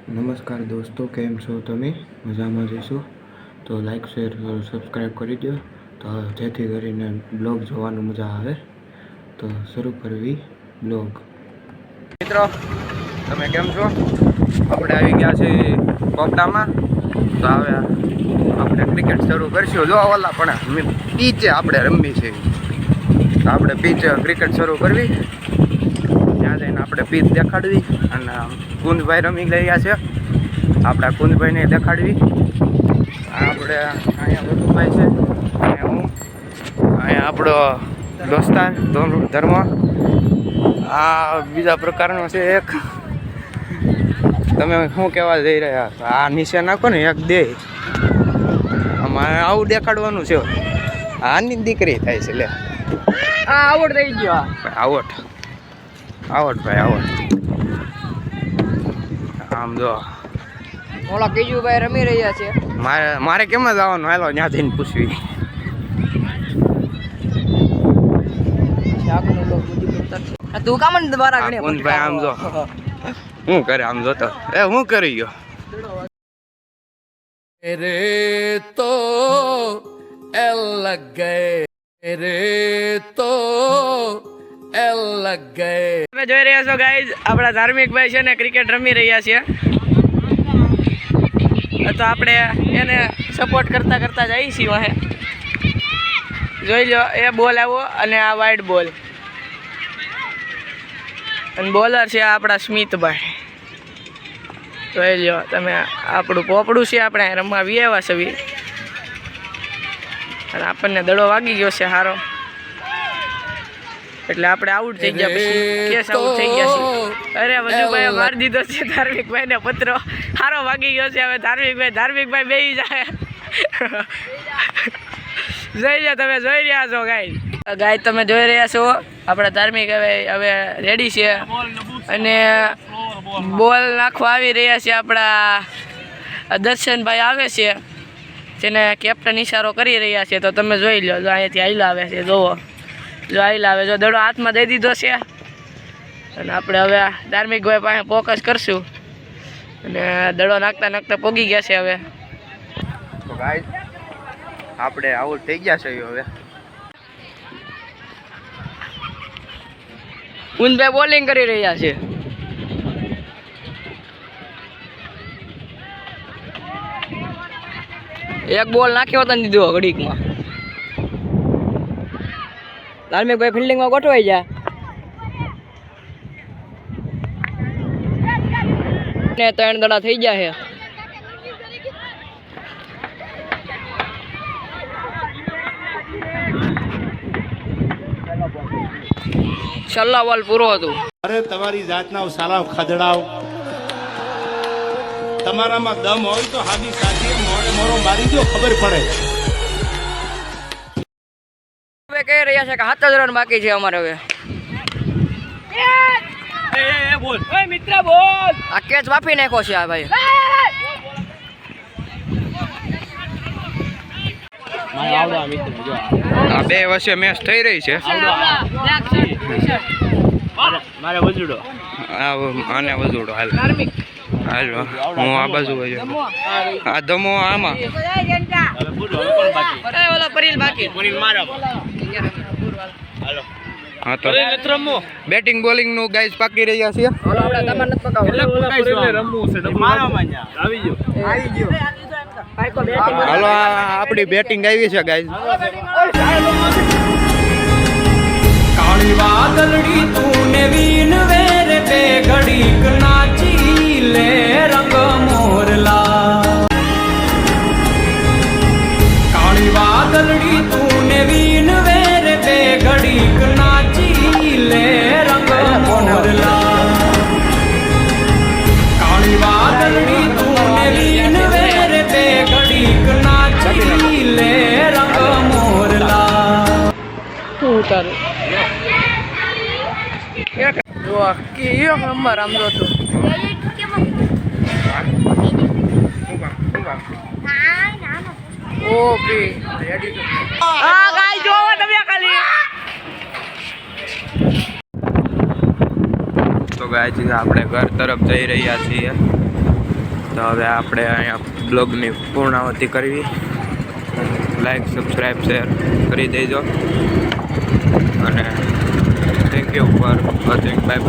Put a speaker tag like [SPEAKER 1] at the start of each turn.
[SPEAKER 1] નમસ્કાર દોસ્તો, કેમ છો તમે? મજામાં જઈશું તો લાઈક શેર સબસ્ક્રાઈબ કરી દો તો જેથી કરીને બ્લોગ જોવાનું મજા આવે. તો શરૂ કરવી બ્લોગ. મિત્રો તમે કેમ છો? આપણે આવી ગયા છે કોપડામાં. તો હવે આપણે ક્રિકેટ શરૂ કરીશું. જો ઓલા પણ પીચે આપણે રમવી છે, તો આપણે પીચ ક્રિકેટ શરૂ કરવી. ત્યાં જઈને આપણે પીચ દેખાડવી અને કુંદભાઈ રમી ગયા છે, આપણા કુંદભાઈને દેખાડવી. આપણે અહીંયા વધુભાઈ છે અને હું, અહીંયા આપણો દોસ્તાર ધર્મ. આ બીજા પ્રકારનો છે એક. તમે શું કહેવા જઈ રહ્યા છો? આ નીચે નાખો ને એક દે. અમારે આવું દેખાડવાનું છે. આની દીકરી થાય છે. લે
[SPEAKER 2] આવડ થઈ ગયો.
[SPEAKER 1] આવટ ભાઈ આવટ. આમ જો
[SPEAKER 2] ઓલા કેજુભાઈ રમી રહ્યા છે.
[SPEAKER 1] મારે કેમ જ આવવાનું? હાલો ત્યાં જઈને પૂછવી.
[SPEAKER 2] તું કામ ને દ્વારા ગણે
[SPEAKER 1] ભાઈ આમ જો શું કરે, આમ જોતો હું કરી ગયો
[SPEAKER 3] રે તો એલ લગ ગયે રે તો એલ લગ ગયે.
[SPEAKER 2] તમે જોઈ રહ્યા છો ગાઈઝ, આપણા ધાર્મિક ભાઈ છે ને ક્રિકેટ રમી રહ્યા છે. તો આપણે એને સપોર્ટ કરતા કરતા જઈએ છીએ વાહે. જોઈ લો, એ બોલ આવ્યો અને આ વાઇડ બોલ. અને બોલર છે આપણા સ્મિતભાઈ. જોઈ લો તમે, આપણું પોપડું છે, આપણે રમવા આવ્યા છવી અને આપણને દડો વાગી ગયો છે સારો, એટલે આપણે આઉટ થઈ ગયા. પછી કેસ આઉટ થઈ ગયા છે. અરે વજુભાઈ મારી દીધો છે ધાર્મિકભાઈને પત્રો. સારો વાગી ગયો છે. હવે ધાર્મિકભાઈ બેસી જાય. જોઈ લો, તમે જોઈ રહ્યા છો ગાય તમે જોઈ રહ્યા છો. આપણા ધાર્મિક હવે રેડી છે અને બોલ નાખવા આવી રહ્યા છે. આપણા દર્શનભાઈ આવે છે, જેને કેપ્ટન ઇશારો કરી રહ્યા છે. તો તમે જોઈ લો, જો અહીંયાથી આઈલા આવે છે. જોવો, જો આઈલા આવે, જો દડો હાથમાં દઈ દીધો છે. અને આપણે હવે ધાર્મિકભાઈ પાસે ફોકસ કરશું અને દડો નાખતા નાખતા પોગી ગયા છે. હવે
[SPEAKER 1] તો ગાઈસ આપણે આઉટ થઈ ગયા છે. હવે
[SPEAKER 2] કુંદભાઈ બોલિંગ કરી રહ્યા છે. એક બોલ નાખ્યો હતો ને દીધો ઘડીકમાં. ધાર્મિકભાઈ ફિલ્ડિંગમાં ગોઠવાઈ જાય ને 3 દડા થઈ ગયા છે. છેલ્લા બોલ પૂરો હતું.
[SPEAKER 4] અરે તમારી જાતના સાલા ખદડાવ, તમારામાં દમ હોય તો હાદી સાથી મોડે મોરો મારી દો, ખબર પડે.
[SPEAKER 2] હવે કહી રહ્યા છે કે 7 જ રન બાકી છે અમારે. હવે
[SPEAKER 3] બોલ મિત્ર બોલ.
[SPEAKER 2] આ કેચ વાપી નાખ્યો છે આ ભાઈ.
[SPEAKER 1] આ બે વચ્ચે મેચ થઈ રહી છે.
[SPEAKER 3] મારે વજુડો
[SPEAKER 1] આને વજુડો હાલ હાલ હું આ બાજુ આ ધમો આમાં હા. તો બેટિંગ બોલિંગ નું ગાઈસ પાકી રહ્યા છે. હાલો આપણી બેટિંગ આવી છે ગાઈસ.
[SPEAKER 3] કાળી વાદળડી તું વીન વેર બે ઘડીક નાચી લે રંગ મોરલા. કાળી વાદળડી તું વીન વેર બે ઘડીક નાચી લે રંગ મોરલા. કાળી વાદળડી તું વીન વેર બે ઘડીક નાચી લે રંગ મોરલા.
[SPEAKER 2] ઉતારે એક નંબર આમ જો તું. ઓકે આ ગાય જોવો તમે ખાલી.
[SPEAKER 1] તો ગાય આપણે ઘર તરફ જઈ રહ્યા છીએ. તો હવે આપણે અહીંયા બ્લોગની પૂર્ણાવતિ કરવી. લાઈક સબસ્ક્રાઈબ શેર કરી દેજો અને thank you for watching. By.